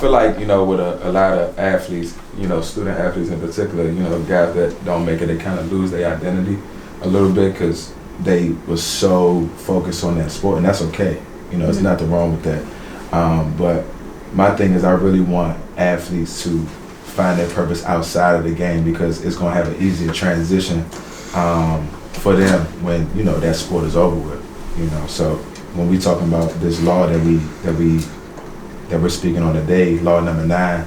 feel like, you know, with a lot of athletes, you know, student athletes in particular, you know, guys that don't make it, they kind of lose their identity a little bit because they was so focused on that sport, and that's okay. You know, there's nothing wrong with that. But my thing is I really want athletes to find their purpose outside of the game because it's going to have an easier transition for them when, you know, that sport is over with, you know. So when we talking about this law that we're speaking on today, law number 9,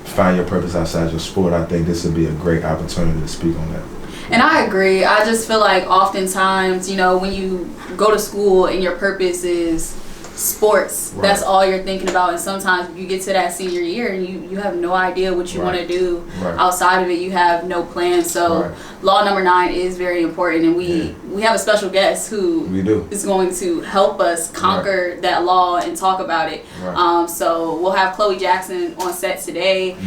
find your purpose outside your sport, I think this would be a great opportunity to speak on that. And I agree. I just feel like oftentimes, you know, when you go to school and your purpose is sports, right, that's all you're thinking about. And sometimes you get to that senior year and you have no idea what you want to do outside of it. You have no plan. So law number 9 is very important. And we have a special guest who is going to help us conquer that law and talk about it. So we'll have Chloe Jackson on set today.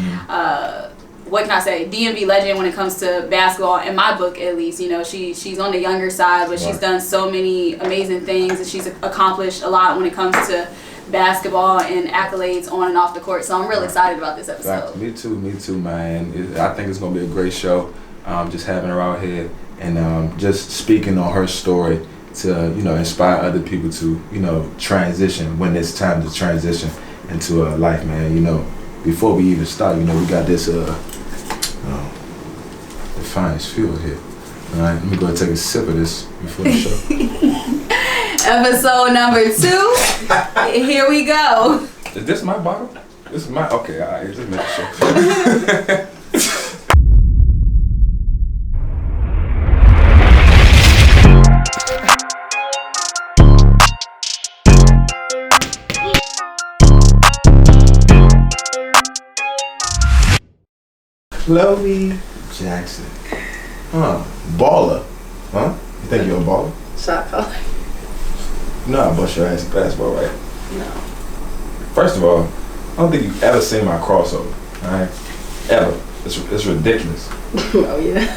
What can I say? DMV legend when it comes to basketball, in my book at least. You know, she's on the younger side, but she's done so many amazing things, and she's accomplished a lot when it comes to basketball and accolades on and off the court. So I'm really excited about this episode. Me too, man. I think it's gonna be a great show. Just having her out here and just speaking on her story to, you know, inspire other people to, you know, transition when it's time to transition into a life, man. You know, before we even start, you know, we got this the finest fuel here. All right, let me go and take a sip of this before the show. Episode number 2. Here we go. Is this my bottle? This is my, okay, all right, just make sure. Chloe Jackson. Baller. Huh? You think you're a baller? Shot caller. You know I bust your ass in basketball, right? No. First of all, I don't think you've ever seen my crossover. Alright? Ever. It's ridiculous. Oh yeah.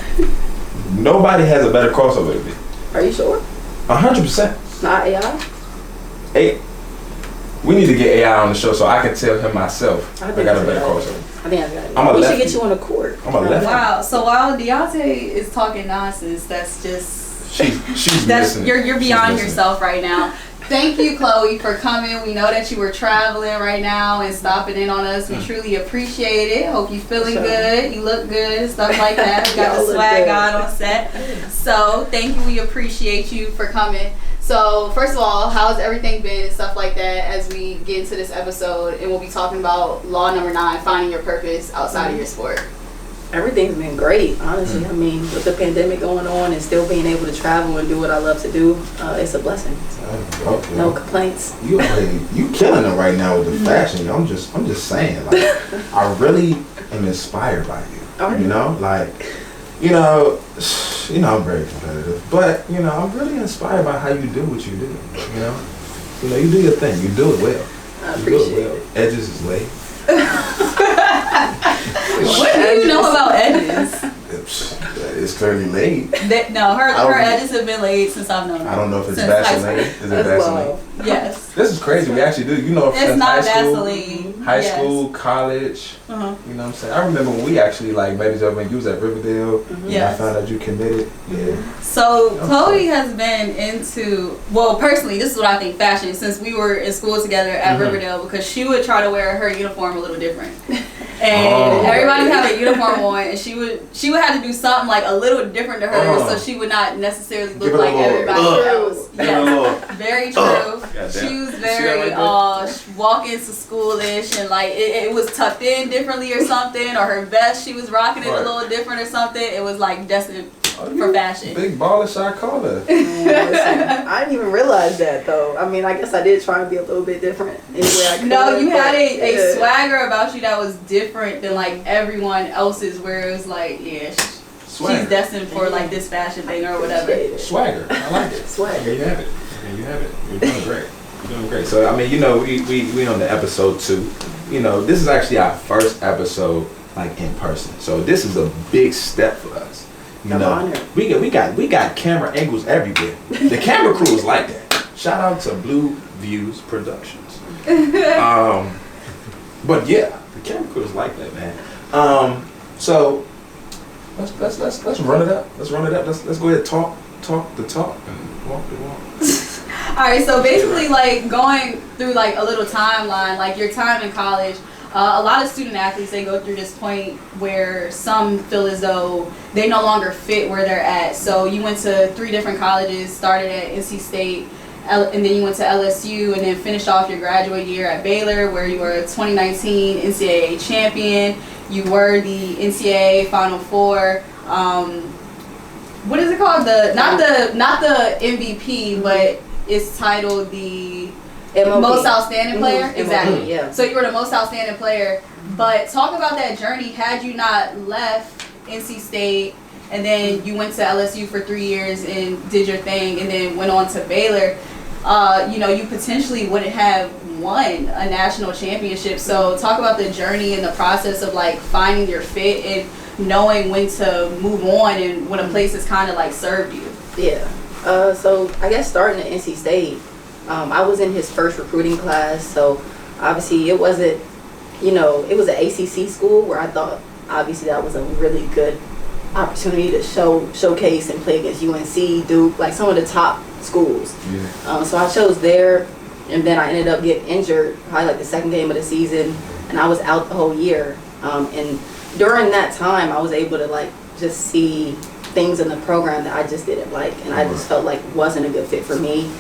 Nobody has a better crossover than me. Are you sure? 100%. Not AI? We need to get AI on the show so I can tell him myself I got a better crossover. I think I got it. We should get you on the court. I'm a lefty. Wow. So while Deonte is talking nonsense, that's just she's that's listening. You're beyond yourself right now. Thank you, Chloe, for coming. We know that you were traveling right now and stopping in on us. We truly appreciate it. Hope you're feeling good. You look good, stuff like that. We got the swag on set. So thank you. We appreciate you for coming. So first of all, how's everything been and stuff like that as we get into this episode, and we'll be talking about law number 9, finding your purpose outside of your sport. Everything's been great, honestly. I mean, with the pandemic going on and still being able to travel and do what I love to do, it's a blessing. So, no complaints. You killing it right now with the fashion. I'm just saying, like, I really am inspired by you. You know, like, you know, I'm very competitive, but you know, I'm really inspired by how you do what you do. You know, you do your thing. You do it well. I appreciate it. Edges is late. What do you know about edges? It's clearly laid. Her edges have been laid since I've known her. I don't know if it's Vaseline. Is it Vaseline? Yes. This is crazy. We actually do. You know, it's not Vaseline. High school, college. You know what I'm saying? I remember when we actually like made each other when you was at Riverdale. I found out you committed. Yeah. So Chloe has been into, well, personally, this is what I think fashion, since we were in school together at Riverdale, because she would try to wear her uniform a little different. And everybody would have a uniform on, and she would have to do something like a little different to her, so she would not necessarily look like everybody else. Yes, very true. She was very walking to schoolish, and like it was tucked in differently or something, or her vest she was rocking it a little different or something. It was like destined for fashion. Big baller shot caller. I didn't even realize that though. I mean, I guess I did try and be a little bit different anyway I could. No, you had a swagger about you that was different than like everyone else's, where it was like, she's destined for like this fashion thing or whatever. Swagger. I like it. Swagger. There you have it. You're doing great. You're doing great. So I mean, you know, we on the episode 2. You know, this is actually our first episode like in person. So this is a big step for us. You know, we got camera angles everywhere. The camera crew is like that. Shout out to Blue Views Productions. But yeah, the camera crew is like that, man. So let's run it up. Let's run it up. Let's go ahead and talk the talk and walk the walk. All right, so basically, like, going through like a little timeline, like your time in college. A lot of student athletes, they go through this point where some feel as though they no longer fit where they're at. So you went to 3 different colleges, started at NC State, and then you went to LSU, and then finished off your graduate year at Baylor, where you were a 2019 NCAA champion. You were the NCAA Final Four. What is it called? Not the MVP, but it's titled the MOP. Most Outstanding Player. Mm-hmm. Exactly. Yeah. So you were the most outstanding player. But talk about that journey. Had you not left NC State, and then you went to LSU for 3 years and did your thing, and then went on to Baylor, you potentially wouldn't have won a national championship. So talk about the journey and the process of like finding your fit and knowing when to move on and when a place has kind of like served you. Yeah. So I guess starting at NC State, I was in his first recruiting class, so obviously it wasn't, it was an ACC school where I thought obviously that was a really good opportunity to showcase and play against UNC, Duke, like some of the top schools. Yeah. So I chose there, and then I ended up getting injured probably like the second game of the season, and I was out the whole year. And during that time, I was able to like just see things in the program that I just didn't like, and I just felt like wasn't a good fit for me.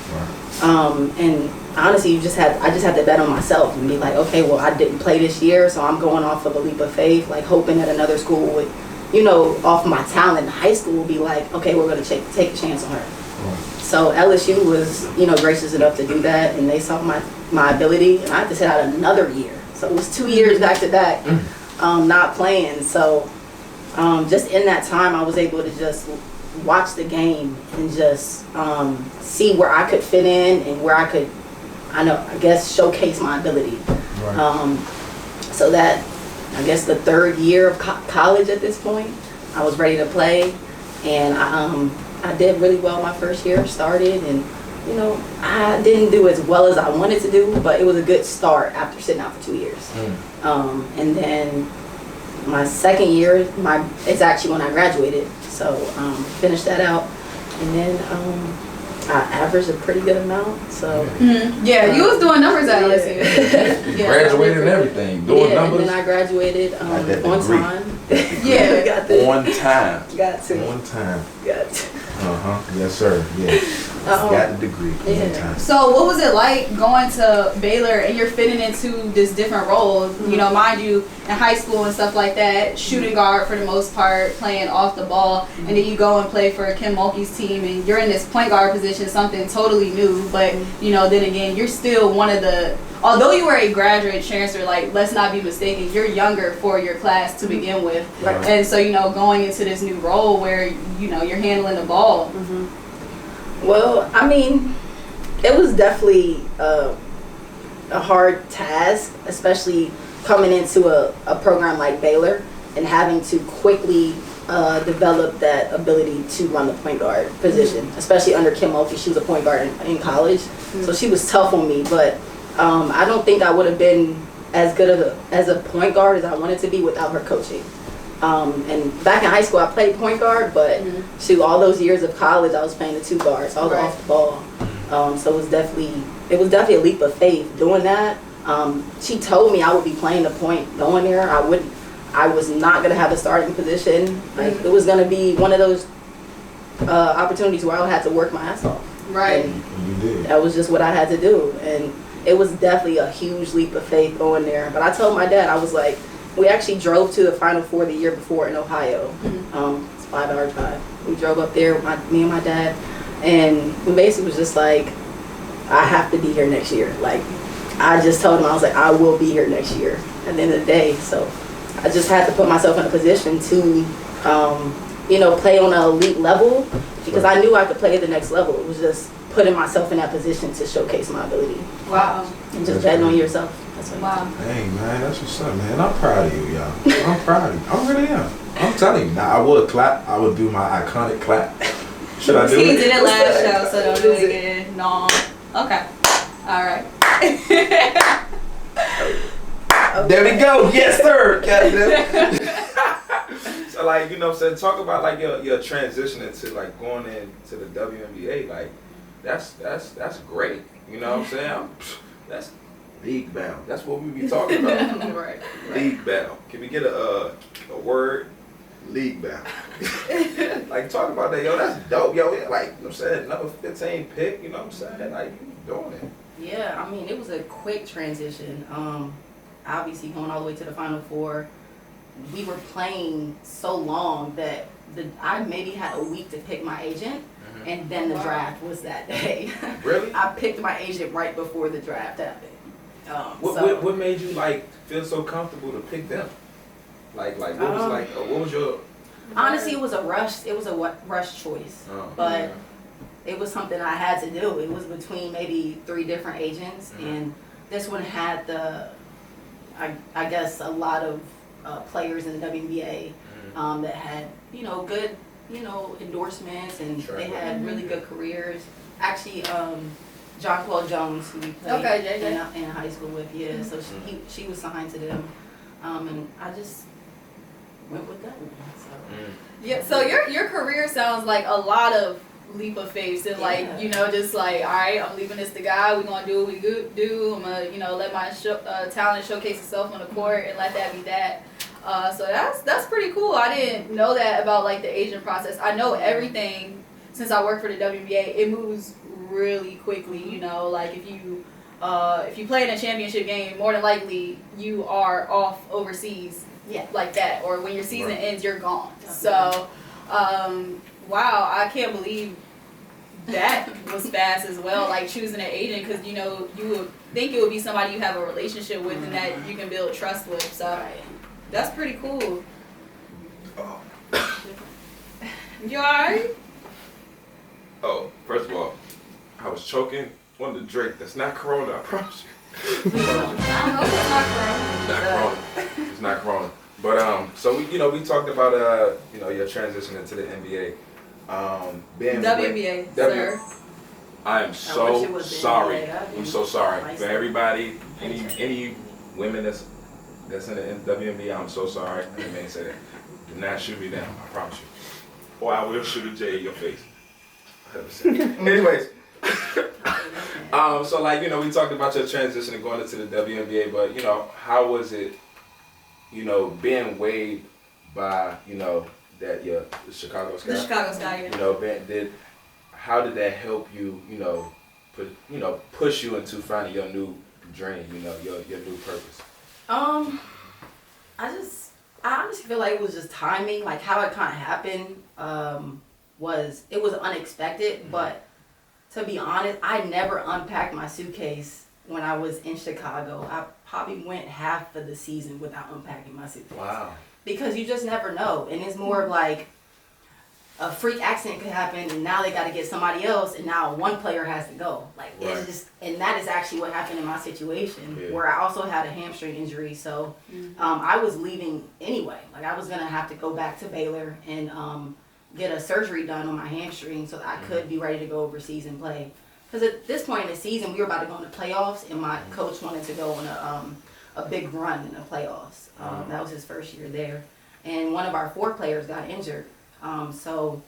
And honestly, I just had to bet on myself and be like, okay, well, I didn't play this year, so I'm going off of a leap of faith, like hoping that another school would, off my talent in high school, would be like, okay, we're going to take a chance on her. So LSU was, gracious enough to do that, and they saw my ability, and I had to sit out another year. So it was 2 years back to back, not playing. So just in that time, I was able to just watch the game and just see where I could fit in and where I could, showcase my ability. Right. So that, I guess, the 3rd year of college at this point, I was ready to play, and I did really well my first year. Started, and I didn't do as well as I wanted to do, but it was a good start after sitting out for 2 years. And then my second year, it's actually when I graduated, so finished that out, and then I averaged a pretty good amount. So yeah, you was doing numbers at LSU. You graduated and everything, doing numbers. And then I graduated on time. Yeah, got the, on time. Got to. On time. Got to. Yes, sir. Yeah. Got the degree. Yeah. On time. So what was it like going to Baylor and you're fitting into this different role? Mind you, in high school and stuff like that, shooting guard for the most part, playing off the ball, and then you go and play for Kim Mulkey's team, and you're in this point guard position, something totally new. But then again, you're still one of the. Although you were a graduate chancellor, like, let's not be mistaken, you're younger for your class to begin with. Right. And so, going into this new role where, you're handling the ball. Well, I mean, it was definitely a hard task, especially coming into a program like Baylor and having to quickly develop that ability to run the point guard position, especially under Kim Mulkey. She was a point guard in college, so she was tough on me, but I don't think I would have been as good as a point guard as I wanted to be without her coaching. And back in high school, I played point guard, but all those years of college, I was playing the 2 guards. I was off the ball. So it was definitely a leap of faith doing that. She told me I would be playing the point going there. I was not going to have a starting position. Like, it was going to be one of those opportunities where I had to work my ass off. Right. And you did. That was just what I had to do. And it was definitely a huge leap of faith going there. But I told my dad, I was like, we actually drove to the Final Four the year before in Ohio. It's a 5-hour drive. We drove up there, me and my dad, and we basically was just like, I have to be here next year. Like, I just told him, I was like, I will be here next year at the end of the day. So I just had to put myself in a position to, play on an elite level, because I knew I could play at the next level. It was just putting myself in that position to showcase my ability. Wow. And just betting on yourself. Wow. Hey, man, that's what's up, man. I'm proud of you, y'all. I'm proud of you. I really am. I'm telling you. Now, I would clap. I would do my iconic clap. Should I do it? He did it last show, so don't do it again. No. Okay. All right. There we go. Yes, sir. So, like, you know what I'm saying? Talk about, like, your transition into, like, going into the WNBA. Like, that's great. You know what I'm saying? That's league bound. That's what we be talking about. Right. League bound. Can we get a word? League bound. Like, talk about that. Yo, that's dope. Yo, yeah, like, you know what I'm saying? Number 15 pick, you know what I'm saying? Like, you doing it. Yeah, I mean, it was a quick transition. Obviously, going all the way to the Final Four, we were playing so long that I maybe had a week to pick my agent, and then the draft was that day. Really? I picked my agent right before the draft happened. What made you, like, feel so comfortable to pick them? Like what was your? Honestly, it was a rush. It was a rush choice, but it was something I had to do. It was between maybe 3 different agents, and this one had I guess a lot of players in the WNBA that had good endorsements, and they had really good careers. Actually, Jonquel Jones, who we played in high school with, so she was signed to them, and I just went with that one. So. Yeah, so your career sounds like a lot of leap of faith, and like just like, all right, I'm leaving this to God. We're gonna do what we do. I'm gonna let my talent showcase itself on the court and let that be that. So that's pretty cool. I didn't know that about like the agent process. I know everything since I work for the WNBA. It moves really quickly. Like if you play in a championship game, more than likely you are off overseas. Yeah, like that, or when your season ends, you're gone. So, wow, I can't believe that was fast as well. Like choosing an agent, because you would think it would be somebody you have a relationship with and that you can build trust with. So, that's pretty cool. You alright? Oh, first of all, I was choking on the drink. That's not Corona, I promise you. I hope it's not Corona. It's not Corona. But so we talked about your transition into the NBA. Being WNBA, sir. I am so sorry. I'm so sorry for everybody. Any women that's in the WNBA. I'm so sorry. I didn't mean to say that. Do not shoot me down. I promise you. Or I will shoot a J in your face. Anyways. So like we talked about your transition and going into the WNBA, but how was it? Being weighed by, that the Chicago Sky. The Chicago Sky, yeah. How did that help you, push you into finding your new dream, your new purpose? I honestly feel like it was just timing, like how it kind of happened. It was unexpected, but to be honest, I never unpacked my suitcase when I was in Chicago. I probably went half of the season without unpacking my suitcase. Wow. Because you just never know. And it's more of like a freak accident could happen and now they got to get somebody else and now one player has to go. Like it's just, and that is actually what happened in my situation where I also had a hamstring injury. So I was leaving anyway. Like I was going to have to go back to Baylor and get a surgery done on my hamstring so that I could be ready to go overseas and play. Because at this point in the season, we were about to go into playoffs, and my coach wanted to go on a big run in the playoffs. That was his first year there. And one of our 4 players got injured. So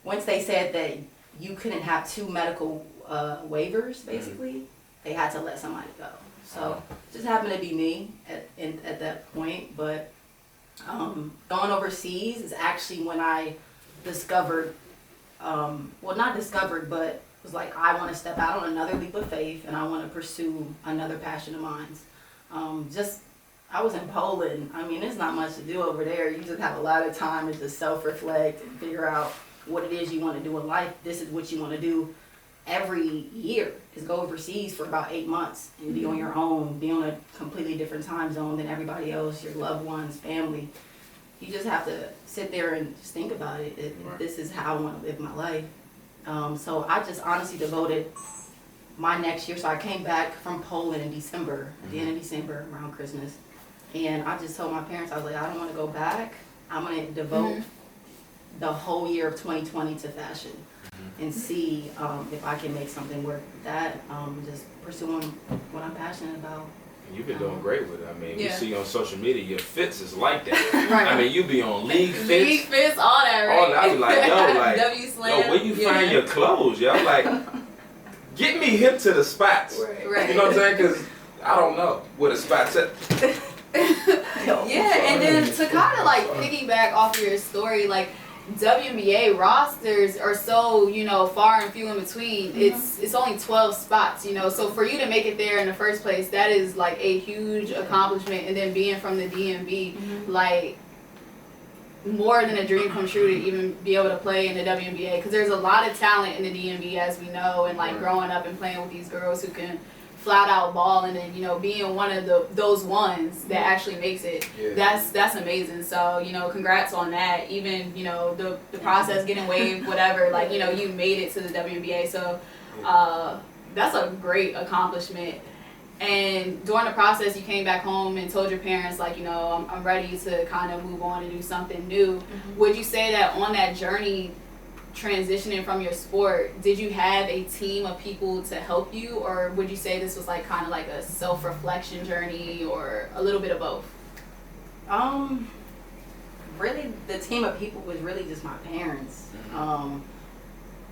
once they said that you couldn't have 2 medical waivers, basically, they had to let somebody go. So it just happened to be me at that point. But going overseas is actually when I discovered, not discovered, but was like, I want to step out on another leap of faith and I want to pursue another passion of mine. I was in Poland. I mean, there's not much to do over there. You just have a lot of time to just self-reflect and figure out what it is you want to do in life. This is what you want to do every year, is go overseas for about 8 months and be on your own, be on a completely different time zone than everybody else, your loved ones, family. You just have to sit there and just think about it. This is how I want to live my life. So I just honestly devoted my next year. So I came back from Poland in December, at the end of December, around Christmas. And I just told my parents, I was like, I don't want to go back. I'm going to devote the whole year of 2020 to fashion and see if I can make something work with that. Just pursuing what I'm passionate about. You've been doing great with it. I mean, we Yeah. see on social media your fits is like that. Right. I mean, you be on league fits. League fits, all that, right? All that. I be like, yo, like, W-slam. yo, where you find your clothes? Yo, like, get me hip to the spots. Right. You know what I'm saying? Because I don't know where the spots at. Yeah, and then to kind of like piggyback off of your story, like WNBA rosters are so, you know, far and few in between. It's only 12 spots, you know. So for you to make it there in the first place, that is like a huge accomplishment. And then being from the DMV, like more than a dream come true to even be able to play in the WNBA, because there's a lot of talent in the DMV, as we know, and like growing up and playing with these girls who can flat out ball, and then, you know, being one of those ones that actually makes it, that's amazing. So, you know, congrats on that. Even, you know, the process getting waived, whatever, like, you know, you made it to the WNBA. So that's a great accomplishment. And during the process, you came back home and told your parents, like, you know, I'm ready to kind of move on and do something new. Would you say that on that journey, transitioning from your sport, did you have a team of people to help you, or would you say this was like kind of like a self-reflection journey, or a little bit of both? Really, the team of people was really just my parents.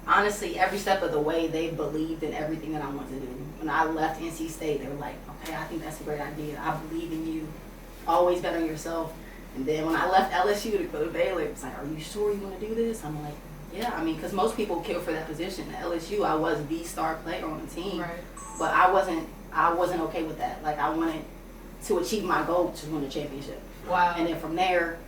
Honestly, every step of the way, they believed in everything that I wanted to do. When I left NC State, they were like, okay, I think that's a great idea. I believe in you. Always bet on yourself. And then when I left LSU to go to Baylor, it's like, are you sure you want to do this? I'm like, yeah, I mean, because most people kill for that position. At LSU, I was the star player on the team, but I wasn't okay with that. Like, I wanted to achieve my goal to win a championship. Wow. And then from there,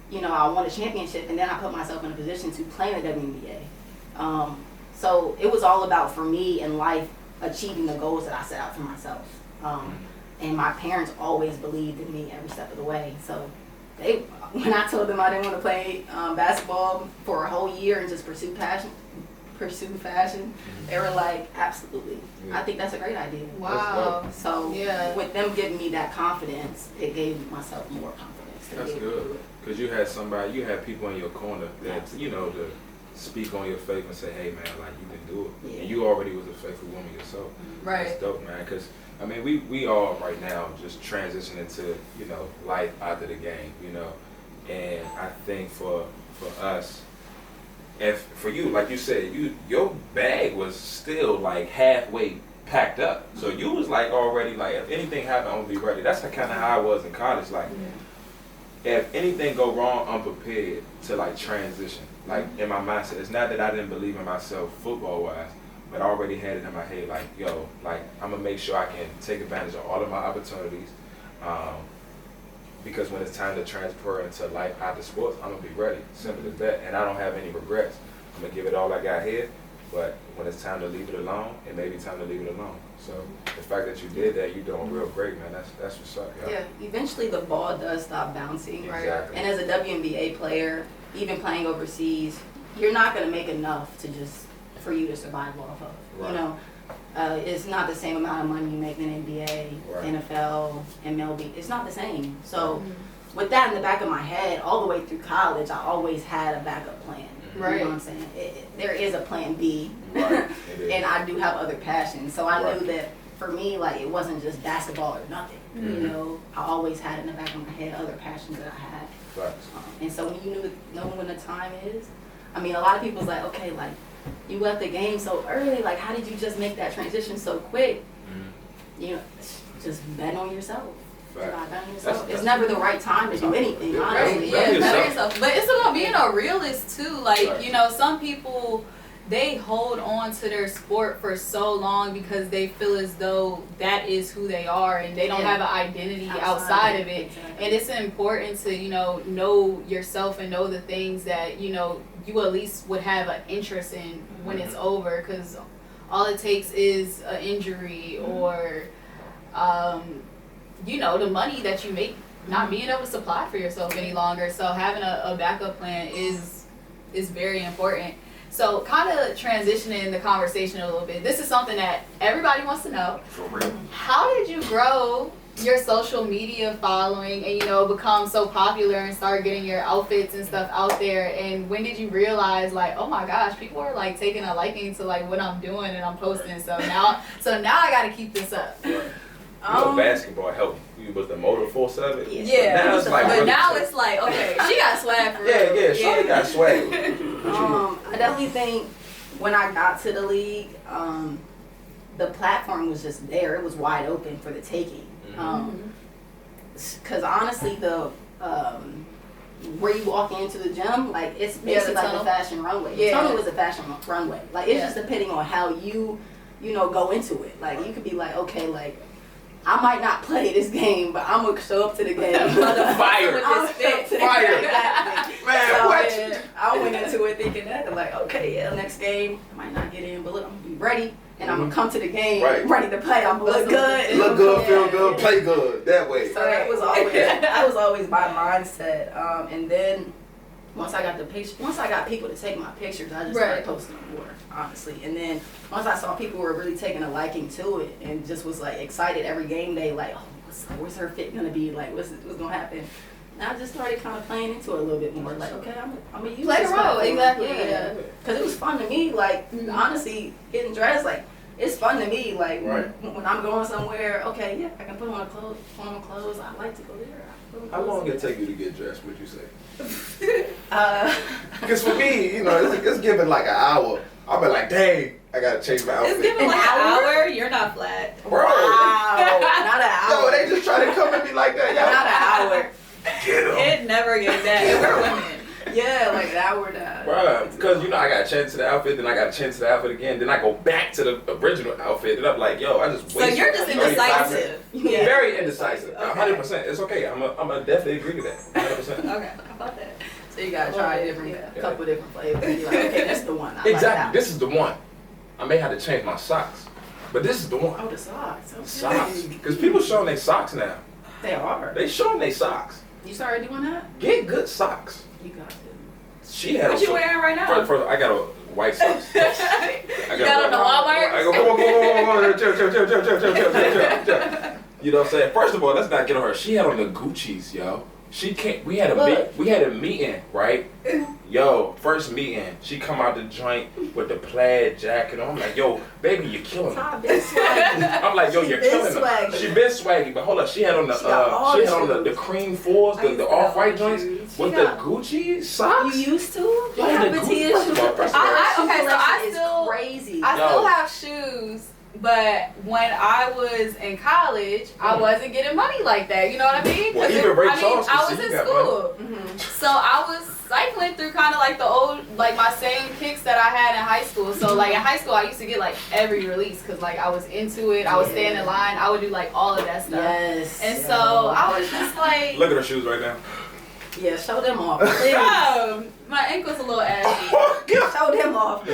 you know, I won a championship, and then I put myself in a position to play in the WNBA. So it was all about, for me in life, achieving the goals that I set out for myself. And my parents always believed in me every step of the way. So when I told them I didn't want to play basketball for a whole year and just pursue fashion, they were like, absolutely. I think that's a great idea. Wow. So with them giving me that confidence, it gave myself more confidence. That's good. Because you had people in your corner that, you know, to speak on your faith and say, hey, man, like, you can do it. And you already was a faithful woman yourself. Right. That's dope, man. Because, I mean, we all right now just transitioning to, you know, life after the game, you know. And I think for us, if for you, like you said, your bag was still like halfway packed up. So you was like already like, if anything happened, I'm gonna be ready. That's kind of how I was in college. Like, if anything go wrong, I'm prepared to like transition. Like in my mindset, it's not that I didn't believe in myself football wise, but I already had it in my head like, yo, like I'm gonna make sure I can take advantage of all of my opportunities. Because when it's time to transfer into life after sports, I'm gonna be ready. Simple as that. And I don't have any regrets. I'm gonna give it all I got here, but when it's time to leave it alone, it may be time to leave it alone. So the fact that you did that, you're doing real great, man. That's what's up. Yeah, eventually the ball does stop bouncing, right? Exactly. And as a WNBA player, even playing overseas, you're not gonna make enough to just for you to survive off of. Right. You know, it's not the same amount of money you make in NBA, NFL, MLB. It's not the same. So with that in the back of my head, all the way through college, I always had a backup plan. Right. You know what I'm saying? There is a plan B. Right. And I do have other passions. So I knew that for me, like, it wasn't just basketball or nothing. You know, I always had in the back of my head other passions that I had. And so when you know when the time is, I mean, a lot of people's like, okay, like, you left the game so early, like, how did you just make that transition so quick? You know, just bet on yourself. It's never the right time to do anything, honestly. Right. Yeah, better yourself. But it's about being a realist too. Like, you know, some people, they hold on to their sport for so long because they feel as though that is who they are and they don't have an identity outside of it. Exactly. And it's important to, you know yourself and know the things that, you know, you at least would have an interest in when it's over, because all it takes is an injury or, you know, the money that you make not being able to supply for yourself any longer. So having a backup plan is very important. So kind of transitioning the conversation a little bit, this is something that everybody wants to know. For real. How did you grow your social media following and, you know, become so popular and start getting your outfits and stuff out there? And when did you realize, like, oh my gosh, people are like taking a liking to like what I'm doing and I'm posting, so now I got to keep this up? basketball helped you with the motor force of it. Yeah. Now it's like, but now it's like, okay, she got swag for real. Yeah, she got swag. I definitely think when I got to the league, the platform was just there. It was wide open for the taking. Because honestly, the where you walk into the gym, like it's basically like a fashion runway. The tunnel is a fashion runway. Like it's just depending on how you go into it. Like you could be like, okay, like I might not play this game, but I'm gonna show up to the game. Fire. With this fit. Fire. Exactly. Man, so, what? I went into it thinking that, like, okay, next game I might not get in, but look, I'm gonna be ready. And I'm gonna come to the game ready to play. I'm gonna look good. Look good, feel good, play good. That way. So that was always my mindset. And then once I got people to take my pictures, I just started posting more, honestly. And then once I saw people were really taking a liking to it and just was like excited every game day, like, oh, what's her fit gonna be? Like, what's gonna happen? And I just started kind of playing into it a little bit more. Like, okay, I'm gonna use play this a role, exactly. Yeah, because it was fun to me. Like, honestly, getting dressed, like, it's fun to me. Like, when I'm going somewhere, okay, yeah, I can put on clothes. I like to go there. How long did it take you to get dressed? Would you say? Because for me, it's given like an hour. I'll be like, dang, I gotta change my outfit. It's given like an hour. You're not flat, bro. Wow, not an hour. Yo, they just try to come at me like that. Not an hour. Get 'em. It never gets that. We're women. Yeah, like an hour now. Bruh, because I got to change to the outfit, then I got to change to the outfit again, then I go back to the original outfit, and I'm like, yo, I just wasted. So you're just indecisive. Yeah. Very indecisive. 100%. It's okay. I'm gonna definitely agree with that. 100%. Okay, how about that? So you gotta try a couple different flavors. You're like, okay, that's the one. Exactly. This is the one. I may have to change my socks, but this is the one. Oh, the socks. Okay. Socks. Because people showing their socks now. They are. They showing their socks. You started doing that? Get good socks. You got to. She had. What you wearing right now? First, I got a white socks. You got on the Walmart? I go, whoa, chill. You know what I'm saying? First of all, let's not get on her. She had on the Gucci's, yo. She can't. We had a meeting, right? Yo, first meeting. She come out the joint with the plaid jacket on. I'm like, yo, baby, you're killing her. I'm like, yo, you're killing her. She been swaggy, but hold up, she had on the cream fours, the off-white joints with the Gucci socks. You used to? You have a T-shirt. I still crazy. I still have shoes. But when I was in college, I wasn't getting money like that. You know what I mean? Well, even Ray Charles, I was in school, so I was cycling through kind of like the old, like my same kicks that I had in high school. So like in high school, I used to get like every release because like I was into it. I would stand in line. I would do like all of that stuff. Yes. And so I was just like, look at her shoes right now. Yeah, show them off. Bro, my ankle's a little ashy. Show them off.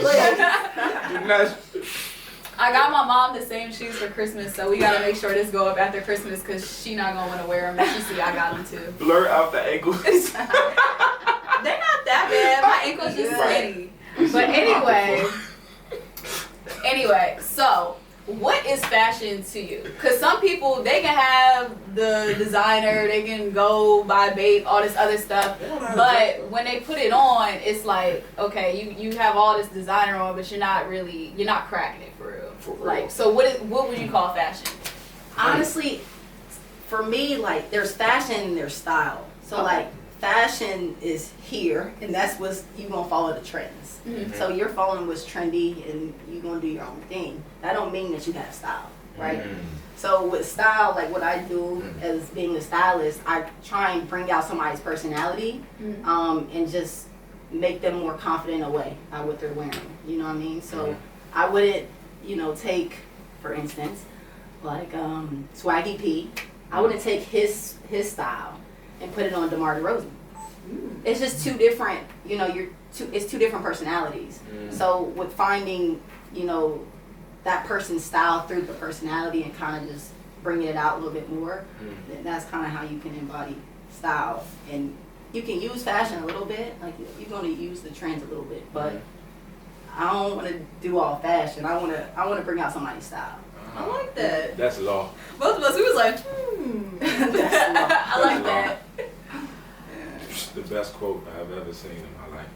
I got my mom the same shoes for Christmas, so we gotta make sure this go up after Christmas because she not gonna want to wear them. And she see I got them too. Blur out the ankles. They're not that bad. My ankle's just skinny. But anyway, so what is fashion to you? Because some people, they can have the designer, they can go buy bait, all this other stuff. But when they put it on, it's like, okay, you have all this designer on, but you're not cracking it for real. Like, so what would you call fashion? Honestly, for me, like, there's fashion and there's style. So like, fashion is here, and that's what's you gonna follow the trends. So you're following what's trendy, and you gonna do your own thing. That don't mean that you have style, right? So with style, like what I do as being a stylist, I try and bring out somebody's personality, and just make them more confident away by what they're wearing. You know what I mean? So I wouldn't, take, for instance, like Swaggy P. I wouldn't take his style and put it on DeMar DeRozan. It's just two different, it's two different personalities. So with finding, that person's style through the personality and kind of just bringing it out a little bit more, then that's kind of how you can embody style. And you can use fashion a little bit, like you're going to use the trends a little bit, but I don't want to do all fashion. I want to bring out somebody's style. I like that. That's law. Both of us, we was like, I like that. The best quote I've ever seen in my life.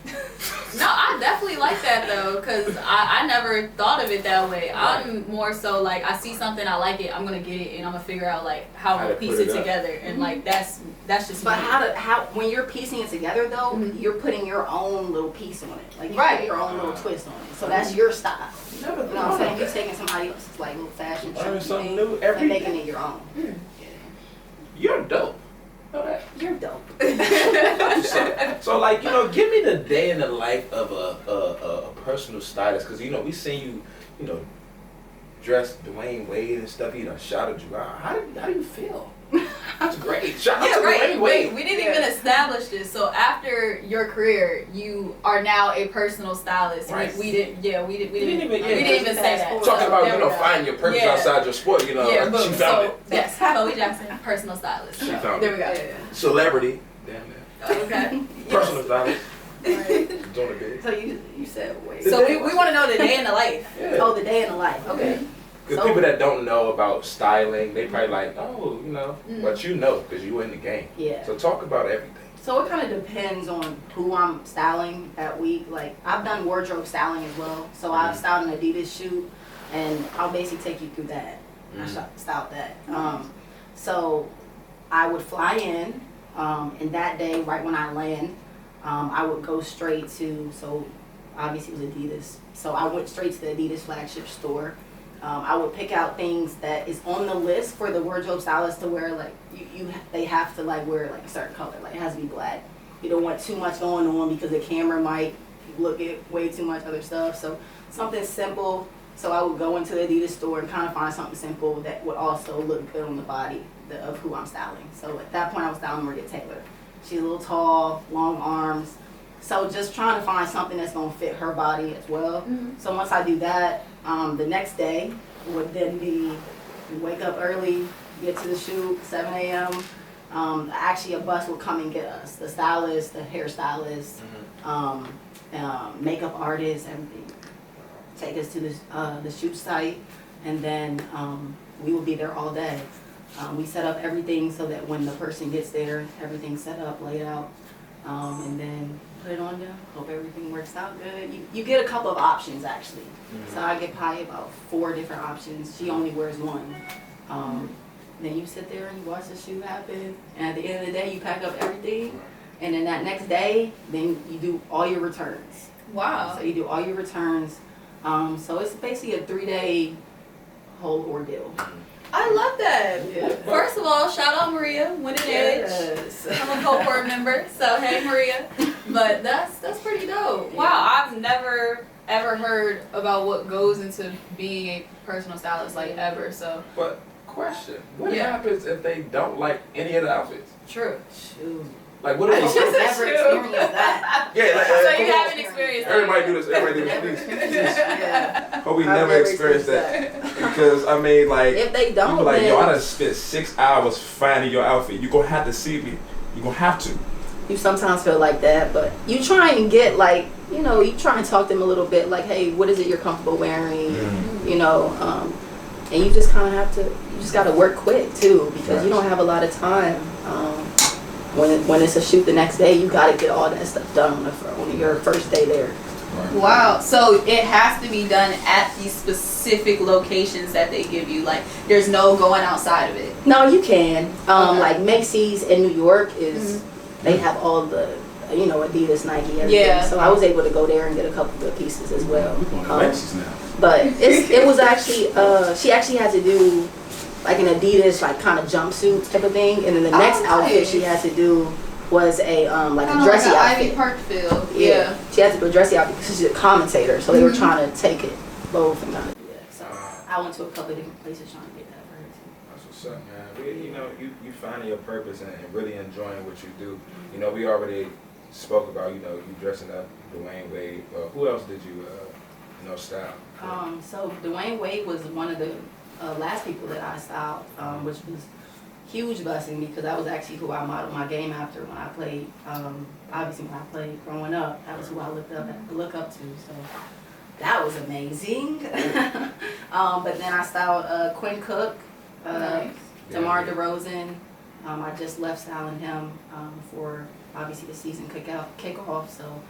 No, I definitely like that though, because I never thought of it that way. I'm more so like, I see something, I like it, I'm gonna get it, and I'm gonna figure out like how I'm gonna piece it together, and like that's just. But how when you're piecing it together though, you're putting your own little piece on it, like you put your own little twist on it. So that's your style. You know what I'm saying? You're taking somebody else's like little fashion something new every and making it your own. You're dope. You're dope. So like, you know, give me the day in the life of a personal stylist, because you know we seen you, you know, dress Dwyane Wade and stuff. You know, shouted you out. How do you feel? That's great. Shout out to Dwyane Wade. We didn't even establish this. So after your career, you are now a personal stylist. Right. We didn't even say that. Talking about finding your purpose outside your sport. You know, she found it. Yes, Chloe Jackson, personal stylist. She found there it. we go. Celebrity. Damn it. Okay. Personal stylist. Right. Doing it big. So you said wait. So we want to know the day in the life. Yeah. Oh, the day in the life. Okay. Because people that don't know about styling, they probably like, oh, you know, but you know, because you in the game. Yeah. So talk about everything. So it kind of depends on who I'm styling that week. Like I've done wardrobe styling as well. So I've styled an Adidas shoot, and I'll basically take you through that. I styled that. So I would fly in, and that day, right when I land, I would go straight to. So obviously it was Adidas. So I went straight to the Adidas flagship store. I would pick out things that is on the list for the wardrobe stylist to wear. Like they have to like wear like a certain color. Like it has to be black. You don't want too much going on because the camera might look at way too much other stuff. So something simple. So I would go into the Adidas store and kind of find something simple that would also look good on the body of who I'm styling. So at that point I was styling Maria Taylor. She's a little tall, long arms. So just trying to find something that's going to fit her body as well. So once I do that, the next day would then be wake up early, get to the shoot, 7 a.m. Actually, a bus will come and get us. The stylist, the hairstylist, makeup artist, everything. Take us to the shoot site, and then we will be there all day. We set up everything so that when the person gets there, everything's set up, laid out, and then put it on them. Hope everything works out good. You get a couple of options actually. So I get probably about 4 different options. She only wears one. Then you sit there and you watch the shoot happen. And at the end of the day, you pack up everything. And then that next day, then you do all your returns. Wow. So you do all your returns. So it's basically a 3-day whole ordeal. I love that. Yeah. First of all, shout out Maria, Winning Edge. Yes. I'm a cohort member, so hey Maria. But that's pretty dope. Wow, I've never ever heard about what goes into being a personal stylist, like ever. So. But question, what happens if they don't like any of the outfits? True. Shoot. Like what do they I've never experienced that. Yeah, like, so you haven't experienced that. Everybody do this. Everybody do this. Please. Yeah. But we I've never experienced that. Because, I mean, like, If they don't, you be like, then yo, I done spent 6 hours finding your outfit. You're going to have to see me. You're going to have to. you sometimes feel like that, but you try and get like, you try and talk to them a little bit like, hey, what is it you're comfortable wearing? And you just kind of have to, you just got to work quick too, because you don't have a lot of time. When it's a shoot the next day, you got to get all that stuff done on your first day there. Wow. So it has to be done at these specific locations that they give you. Like, there's no going outside of it. No, you can. Like Macy's in New York they have all the, Adidas, Nike, everything. Yeah. So I was able to go there and get a couple of good pieces as well. We're going to Macy's now. But it was actually, she actually had to do like an Adidas like kind of jumpsuit type of thing, and then the next outfit she had to do was a like a dressy like outfit. Ivy Park feel. Yeah, she had to do a dressy outfit because she's a commentator, so they were trying to take it both and kind of do that. So I went to a couple of different places trying to get that for her too. That's what's up, man. You finding your purpose and really enjoying what you do. We already spoke about, you dressing up Dwyane Wade. Who else did you, style? So Dwayne Wade was one of the last people that I styled, which was huge blessing because that was actually who I modeled my game after when I played. Obviously, when I played growing up, that was who I look up to. So that was amazing. But then I styled Quinn Cook, DeMar DeRozan. I just left styling him for obviously the season kickoff. So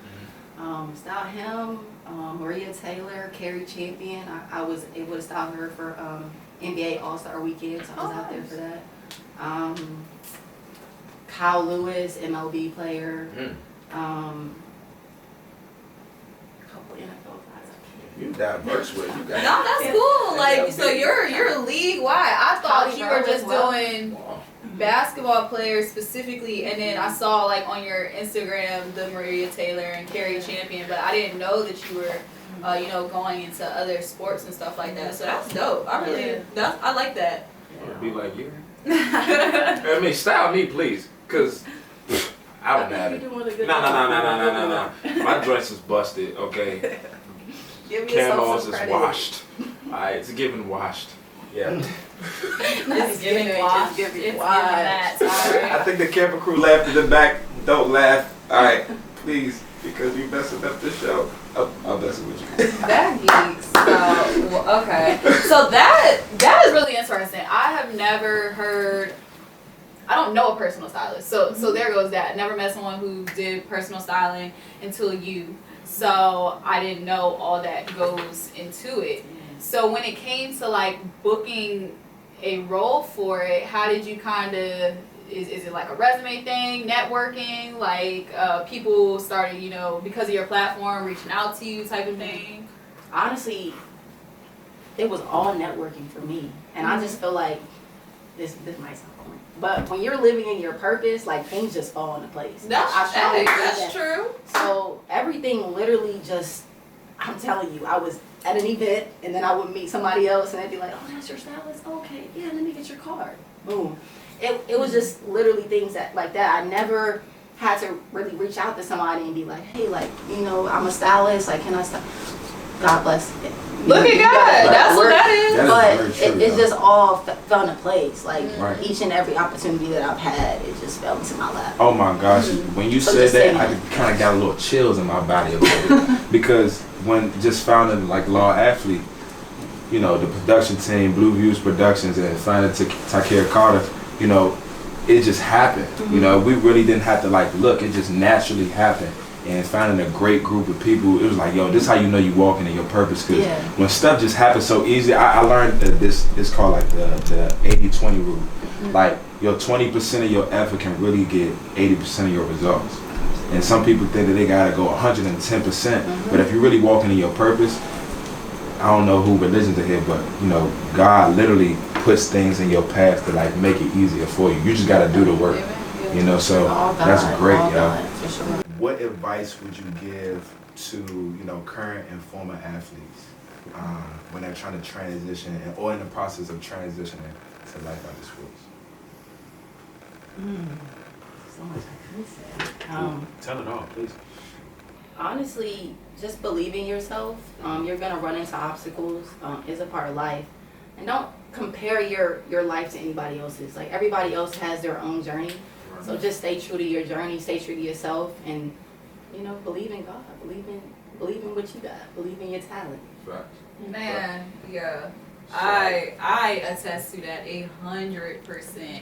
Styled him, Maria Taylor, Carrie Champion. I was able to style her for NBA All-Star Weekend, so I was out there for that. Kyle Lewis, MLB player. Couple NFL guys. You diverse with you guys. No, that's cool. Like, so you're league wide. I thought you were just doing basketball players specifically, and then I saw like on your Instagram the Maria Taylor and Carrie Champion, but I didn't know that you were, going into other sports and stuff like that. So that's dope. I like that. Be like you. I mean, style me, please, cause I don't have it. No. My dress is busted. Okay. Camos is washed. Alright, it's giving washed. Yeah. It's giving washed. It's giving that. I think the camera crew laughed in the back. Don't laugh. Alright, please, because you messing up the show. I'm messing with you. That geeks. Okay. So that is really interesting. I have never heard. I don't know a personal stylist, so there goes that. Never met someone who did personal styling until you. So I didn't know all that goes into it. So when it came to like booking a role for it, how did you kind of? Is it like a resume thing, networking, like people started, because of your platform, reaching out to you type of thing? Honestly, it was all networking for me. And I just feel like, this might sound corny, but when you're living in your purpose, like things just fall into place. That's true. So everything literally just, I'm telling you, I was at an event and then I would meet somebody else and they'd be like, oh, that's your stylist? Okay, yeah, let me get your card. Boom. It was just literally things like that. I never had to really reach out to somebody and be like, hey, like, I'm a stylist. Like, can I style? God bless. Look at God. That's what that is. But it just all fell into place. Like, each and every opportunity that I've had, it just fell into my lap. Oh my gosh. When you said that, I kind of got a little chills in my body a little bit. Because when just founding like Law Athlete, the production team, Blue Views Productions, and finding Tykera Carter, it just happened. We really didn't have to like look. It just naturally happened. And finding a great group of people, it was like, yo, this is how you know you walking in your purpose. Because when stuff just happens so easy, I learned that this is called like the 80-20 rule. Like your 20% of your effort can really get 80% of your results. And some people think that they gotta go 110%. But if you're really walking in your purpose, I don't know who religions are here, but God literally puts things in your path to like make it easier for you. You just gotta do the work. So that's great, y'all. What advice would you give to current and former athletes when they're trying to transition or in the process of transitioning to life after sports? So much I could say. Tell it all, please. Honestly, just believe in yourself. You're gonna run into obstacles. It's a part of life, and don't compare your life to anybody else's. Like everybody else has their own journey, so just stay true to your journey, stay true to yourself, and believe in God, believe in what you got, believe in your talent. Man, yeah, I attest to that 100%.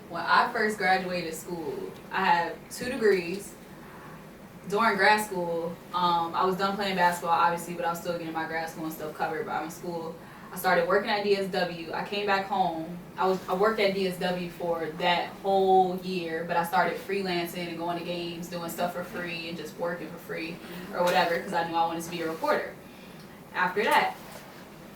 When I first graduated school, I had 2 degrees. During grad school, I was done playing basketball, obviously, but I was still getting my grad school and stuff covered by my school. I started working at DSW. I came back home. I worked at DSW for that whole year, but I started freelancing and going to games, doing stuff for free and just working for free or whatever because I knew I wanted to be a reporter. After that,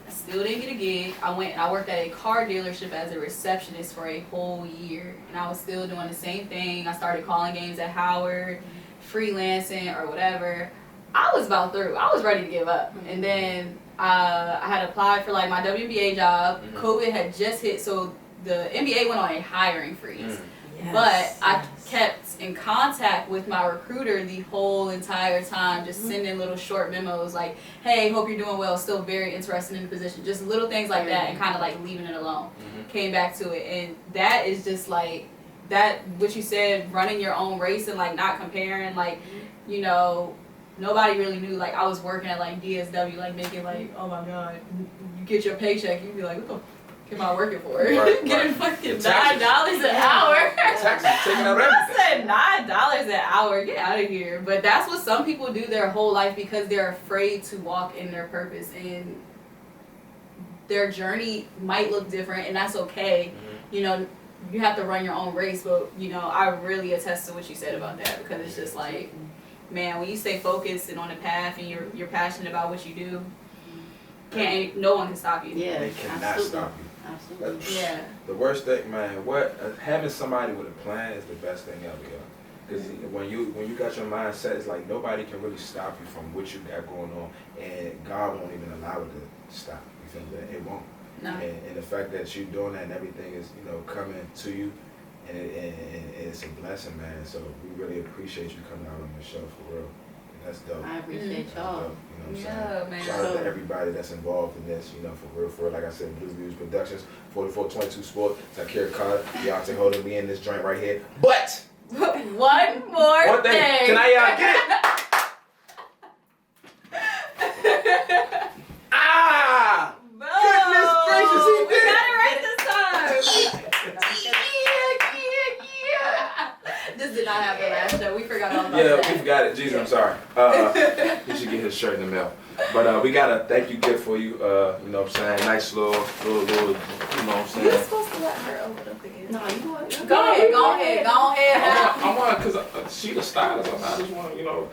I still didn't get a gig. I went and I worked at a car dealership as a receptionist for a whole year, and I was still doing the same thing. I started calling games at Howard, freelancing or whatever. I was about through. I was ready to give up. And then I had applied for like my WNBA job. COVID had just hit, so the NBA went on a hiring freeze. But I kept in contact with my recruiter the whole entire time, just sending little short memos like, hey, hope you're doing well, still very interested in the position. Just little things like that and kind of like leaving it alone. Came back to it. And that is just like, that, what you said, running your own race and like not comparing, like, nobody really knew. Like I was working at like DSW, like making like, oh my God, you get your paycheck, you'd be like, what the fuck am I working for? Getting fucking $9 an hour. Taxes taking out everything. I said, said $9 an hour. Get out of here. But that's what some people do their whole life because they're afraid to walk in their purpose, and their journey might look different, and that's okay. You know, you have to run your own race, but you know, I really attest to what you said about that because it's just like, man, when you stay focused and on the path and you're passionate about what you do, no one can stop you. Yeah, They cannot absolutely. stop you. Absolutely. Yeah. The worst thing, man, having somebody with a plan is the best thing ever, yo. Because when you got your mindset, it's like nobody can really stop you from what you got going on, and God won't even allow it to stop. You feel that? It won't. No. And the fact that you're doing that and everything is, you know, coming to you, and it's a blessing, man. So we really appreciate you coming out on the show for real. That's dope. I appreciate That's y'all. dope, you know what I'm Yeah, saying? man. Shout out to everybody that's involved in this, you know, for real. Like I said, Blue Views Productions, 4422 Sport, Tykera Carter, Deonte Holden, we in this joint right here. But One more thing. Can I get it? Ah! Goodness gracious, he We did it! got it right this time. This did not happen last show. We forgot all about that. Yeah, we forgot it. Jesus, I'm sorry. He should get his shirt in the mail. But we got a thank you gift for you. You know what I'm saying? Nice little, you know what I'm saying? You're supposed to let her open up again. No, you want to Go ahead. I want because she the stylist. I just want to, you know,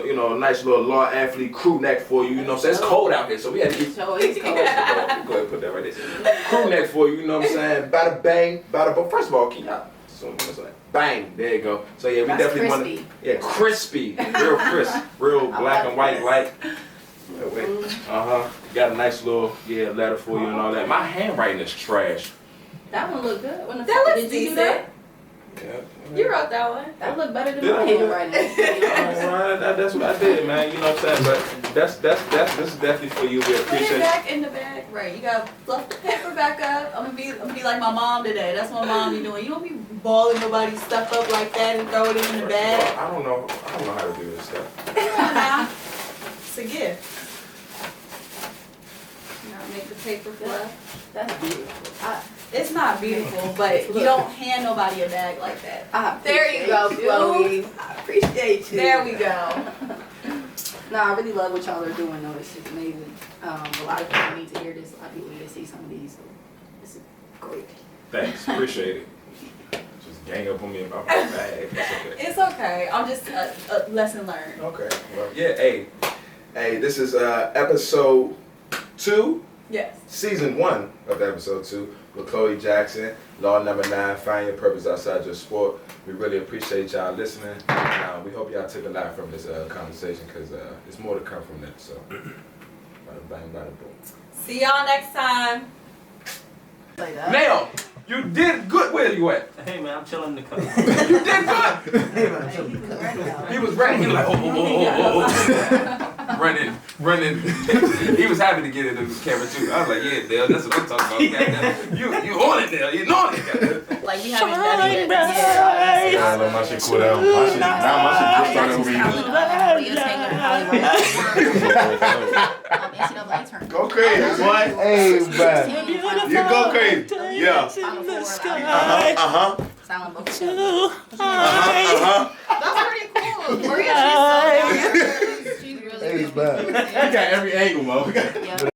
you know, a nice little law athlete crew neck for you. You know what I'm saying? It's cold out here, so we had to get. So it's cold. Go ahead and put that right there. Crew neck for you. You know what I'm saying? Bada bang, bada boom. First of all, can y'all? Bang, there you go. So yeah, we That's definitely want to, crispy, real crisp, real black and white like. Got a nice little letter for you and all that. My handwriting is trash. That one looked good. When the That fuck looks did you do that? decent. You wrote that one. That looked better than Did my I? handwriting. That's what I did, man. You know what I'm saying? But this is definitely for you. We Put it appreciate it. back in the bag. Right. You gotta fluff the paper back up. I'm gonna be like my mom today. That's what mom be doing. You don't be balling nobody's stuff up like that and throw it in the bag. I don't know how to do this stuff. Come on now. It's a gift. Now make the paper fluff. That's beautiful. It's not beautiful, but you don't hand nobody a bag like that. There you go, Chloe. I appreciate you. There we go. No, I really love what y'all are doing though. It's just amazing. A lot of people need to hear this. A lot of people need to see some of these. So this is great. Thanks, appreciate it. Just gang up on me about my bag. That's okay. It's okay. I'm just a lesson learned. Okay. Well, yeah. Hey. This is episode 2. Yes. Season 1 of episode 2 with Chloe Jackson, Law Number 9, Find Your Purpose Outside Your Sport. We really appreciate y'all listening. We hope y'all took a lot from this conversation because there's more to come from that. So, bada bang, bada boom. See y'all next time. Like that. Nail, you did good. Where you at? Hey man, I'm chilling in the car. You did good. Hey man, I'm chilling in the car. He was ready. He was like, oh. Running. He was happy to get it in the camera too. I was like, yeah, Dale, that's what I'm talking about. Goddamn. You on it, Dale. You know it. Like we haven't done it yet. I let my shit cool down. My shit just started reading. Go crazy, boy. Hey, man. You go crazy. Yeah. Silent book. That's pretty cool. Maria, she's so down. She's really Hey, good. man. You got every angle, man. Yeah.